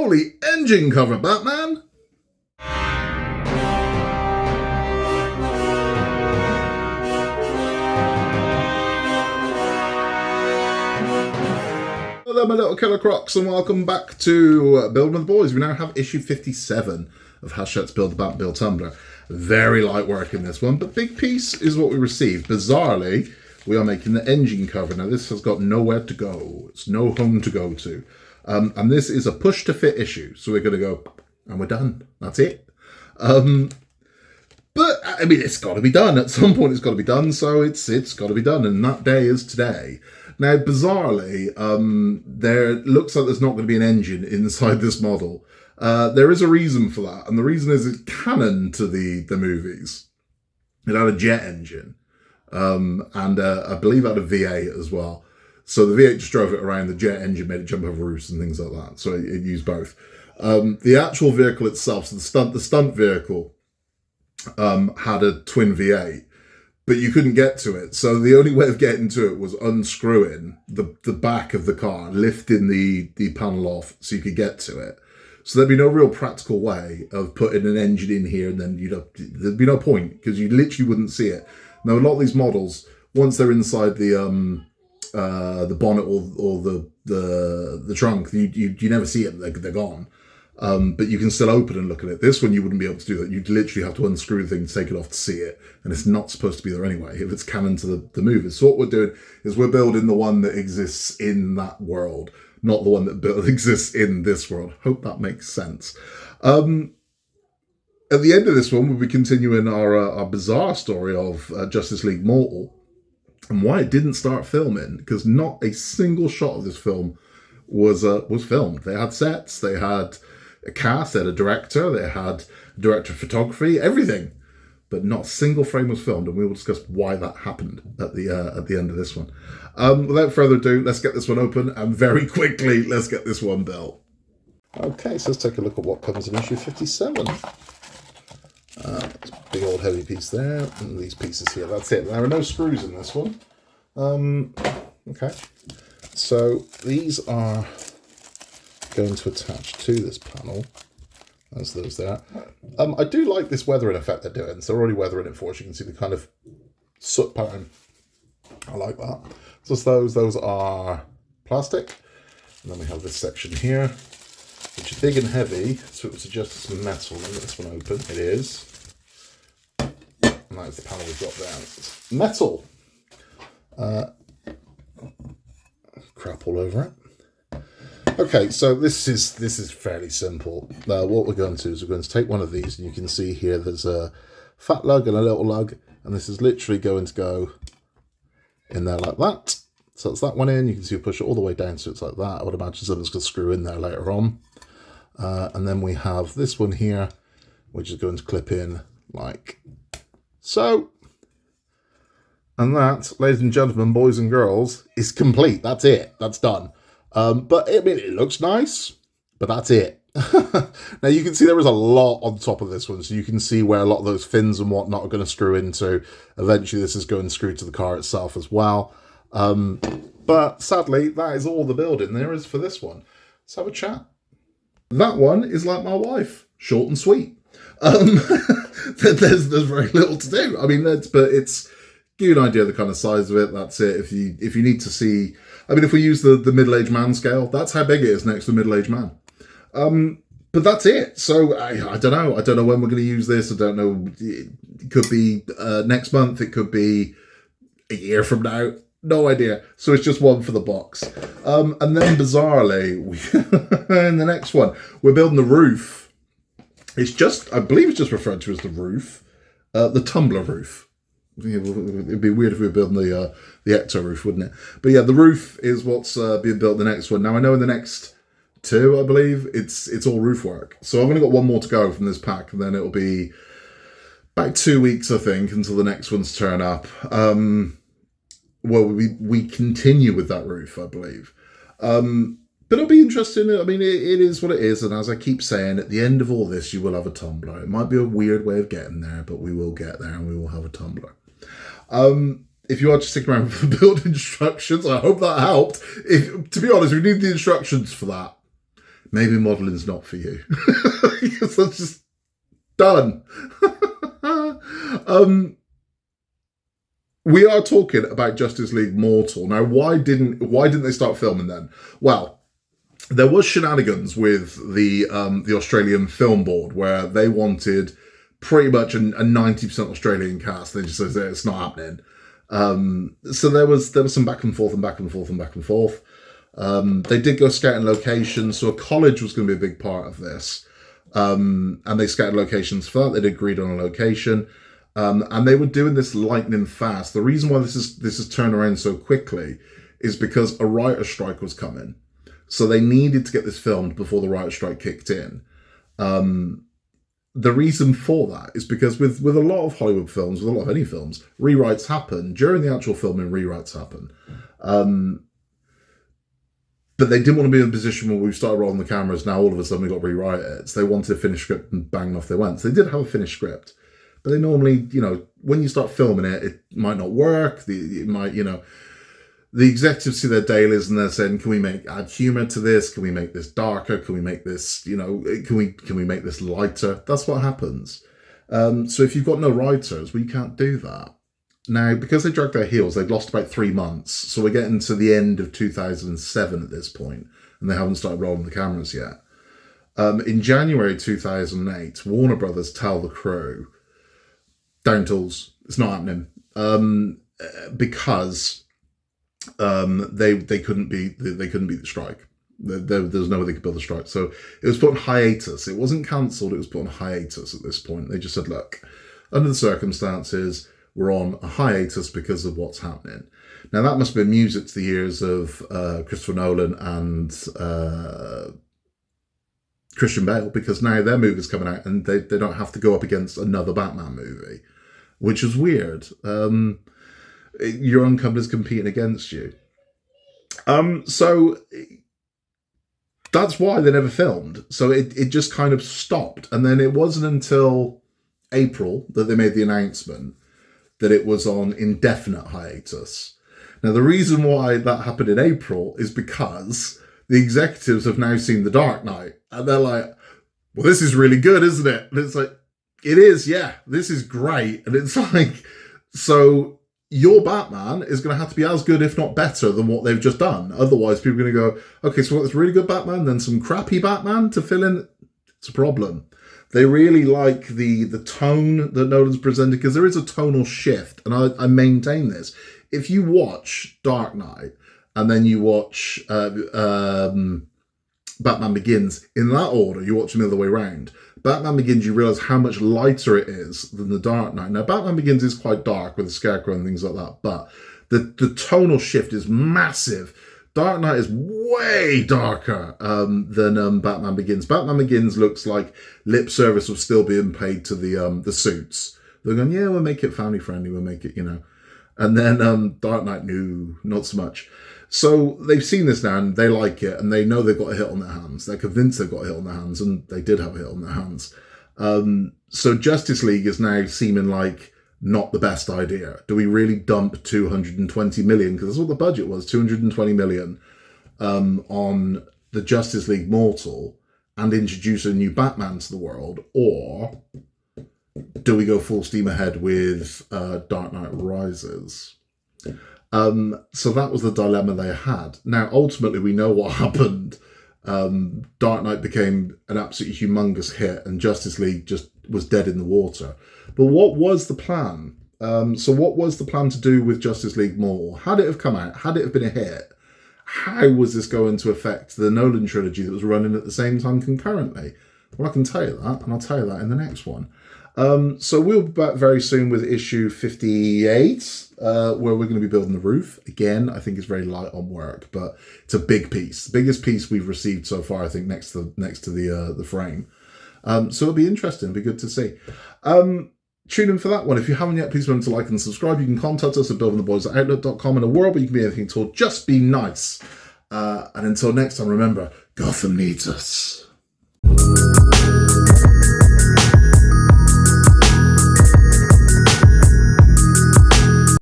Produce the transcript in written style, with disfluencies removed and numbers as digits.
Holy engine cover, Batman! Hello, my little killer crocs, and welcome back to Building with the Boys. We now have issue 57 of Hachette's Build the Batmobile Tumbler. Very light work in this one, but big piece is what we received. Bizarrely, we are making the engine cover. Now, this has got nowhere to go. It's no home to go to. And this is a push-to-fit issue. So we're going to go, and we're done. That's it. But, I mean, it's got to be done. At some point, it's got to be done. So it's got to be done. And that day is today. Now, bizarrely, there looks like there's not going to be an engine inside this model. There is a reason for that. And the reason is it's canon to the movies. It had a jet engine. And I believe it had a V8 as well. So the V8 just drove it around, the jet engine made it jump over roofs and things like that. So it used both. The actual vehicle itself, so the stunt vehicle, had a twin V8, but you couldn't get to it. So the only way of getting to it was unscrewing the back of the car, lifting the panel off so you could get to it. So there'd be no real practical way of putting an engine in here, and then there'd be no point because you literally wouldn't see it. Now, a lot of these models, once they're inside the bonnet or the trunk, you never see it. They're gone. But you can still open and look at it. This one, you wouldn't be able to do that. You'd literally have to unscrew the thing, take it off to see it. And it's not supposed to be there anyway, if it's canon to the movie. So what we're doing is we're building the one that exists in that world, not the one that exists in this world. Hope that makes sense. At the end of this one, we'll be continuing our bizarre story of Justice League Mortal and why it didn't start filming, because not a single shot of this film was filmed. They had sets, they had a cast, they had a director, they had a director of photography, everything, but not a single frame was filmed, and we will discuss why that happened at the end of this one. Without further ado, let's get this one open, and very quickly, let's get this one built. Okay, so let's take a look at what comes in issue 57. Big old heavy piece there, and these pieces here. That's it. There are no screws in this one. Okay, so these are going to attach to this panel, as those there. I do like this weathering effect they're doing. So they're already weathering it for us. You can see the kind of soot pattern. I like that. So those are plastic, and then we have this section here, which is big and heavy, so it would suggest it's some metal. Let me get this one open. It is. And that's the panel we've got there. It's metal. Crap all over it. Okay, so this is fairly simple. What we're going to do is we're going to take one of these, and you can see here there's a fat lug and a little lug, and this is literally going to go in there like that. So that's that one in. You can see you push it all the way down, so it's like that. I would imagine something's going to screw in there later on. And then we have this one here, which is going to clip in like so. And that, ladies and gentlemen, boys and girls, is complete. That's it. That's done. But I mean, it looks nice, but that's it. Now you can see there is a lot on top of this one, so you can see where a lot of those fins and whatnot are going to screw into. Eventually, this is going to screw to the car itself as well. But sadly, that is all the building there is for this one. Let's have a chat. That one is like my wife, short and sweet. There's very little to do. I mean, but it's give you an idea of the kind of size of it. That's it. If you need to see, I mean, if we use the middle-aged man scale, that's how big it is next to a middle-aged man. But that's it. So I don't know. I don't know when we're going to use this. I don't know. It could be next month. It could be a year from now. No idea. So it's just one for the box. And then bizarrely, in the next one, we're building the roof. It's just, I believe it's just referred to as the roof, the Tumbler roof. It'd be weird if we were building the Ecto roof, wouldn't it? But yeah, the roof is what's being built in the next one. Now I know in the next two, I believe, it's all roof work. So I've only got one more to go from this pack, and then it'll be about 2 weeks, I think, until the next ones turn up. Well, we continue with that roof, I believe. But it'll be interesting. I mean, it is what it is. And as I keep saying, at the end of all this, you will have a Tumbler. It might be a weird way of getting there, but we will get there and we will have a Tumbler. If you want to stick around for build instructions, I hope that helped. To be honest, we need the instructions for that. maybe modeling's not for you. Because that's just done. We are talking about Justice League Mortal. Now, why didn't they start filming then? Well, there was shenanigans with the Australian Film Board where they wanted pretty much a 90% Australian cast. They just said it's not happening. So there was some back and forth. They did go scouting locations, so a college was going to be a big part of this. And they scouted locations for that. They'd agreed on a location. And they were doing this lightning fast. The reason why this is turned around so quickly is because a writer's strike was coming. So they needed to get this filmed before the writer's strike kicked in. The reason for that is because with a lot of Hollywood films, with a lot of any films, rewrites happen. During the actual filming, rewrites happen. But they didn't want to be in a position where we started rolling the cameras, now all of a sudden we got to rewrite it. So they wanted a finished script and bang, off they went. So they did have a finished script. But they normally, when you start filming it, it might not work. It might, the executives see their dailies and they're saying, can we add humor to this? Can we make this darker? Can we make this, can we make this lighter? That's what happens. So if you've got no writers, well, you can't do that. Now, because they dragged their heels, they've lost about 3 months. So we're getting to the end of 2007 at this point, and they haven't started rolling the cameras yet. In January 2008, Warner Brothers tell the crew, down tools, it's not happening, because they couldn't beat the strike. There's no way they could build a strike, so it was put on hiatus. It wasn't cancelled; it was put on hiatus at this point. They just said, "Look, under the circumstances, we're on a hiatus because of what's happening." Now that must have been music to the ears of Christopher Nolan and Christian Bale, because now their movie's coming out and they don't have to go up against another Batman movie, which is weird. Your own company's competing against you. So that's why they never filmed. So it just kind of stopped. And then it wasn't until April that they made the announcement that it was on indefinite hiatus. Now, the reason why that happened in April is because the executives have now seen The Dark Knight. And they're like, well, this is really good, isn't it? And it's like, it is, yeah, this is great. And it's like, so your Batman is going to have to be as good, if not better, than what they've just done. Otherwise, people are going to go, okay, so we've got this really good Batman, then some crappy Batman to fill in. It's a problem. They really like the tone that Nolan's presented, because there is a tonal shift, and I maintain this. If you watch Dark Knight and then you watch Batman Begins, in that order, you watch them the other way around. Batman Begins, you realise how much lighter it is than The Dark Knight. Now, Batman Begins is quite dark with the Scarecrow and things like that, but the tonal shift is massive. Dark Knight is way darker than Batman Begins. Batman Begins looks like lip service was still being paid to the suits. They're going, yeah, we'll make it family friendly, we'll make it, And then Dark Knight, no, not so much. So they've seen this now and they like it and they know they've got a hit on their hands. They're convinced they've got a hit on their hands, and they did have a hit on their hands. So Justice League is now seeming like not the best idea. Do we really dump 220 million? Because that's what the budget was, 220 million on the Justice League Mortal and introduce a new Batman to the world? Or do we go full steam ahead with Dark Knight Rises? So that was the dilemma they had. Now, ultimately, we know what happened. Dark Knight became an absolutely humongous hit and Justice League just was dead in the water. But what was the plan? So what was the plan to do with Justice League Mortal? Had it have come out, had it have been a hit, how was this going to affect the Nolan trilogy that was running at the same time concurrently? Well, I can tell you that, and I'll tell you that in the next one. So we'll be back very soon with issue 58, where we're going to be building the roof. Again, I think it's very light on work, but it's a big piece. The biggest piece we've received so far, I think, next to the frame. So it'll be interesting. It'll be good to see. Tune in for that one. If you haven't yet, please remember to like and subscribe. You can contact us at buildingtheboys@outlook.com. In a world where you can be anything at all, just be nice. And until next time, remember, Gotham needs us.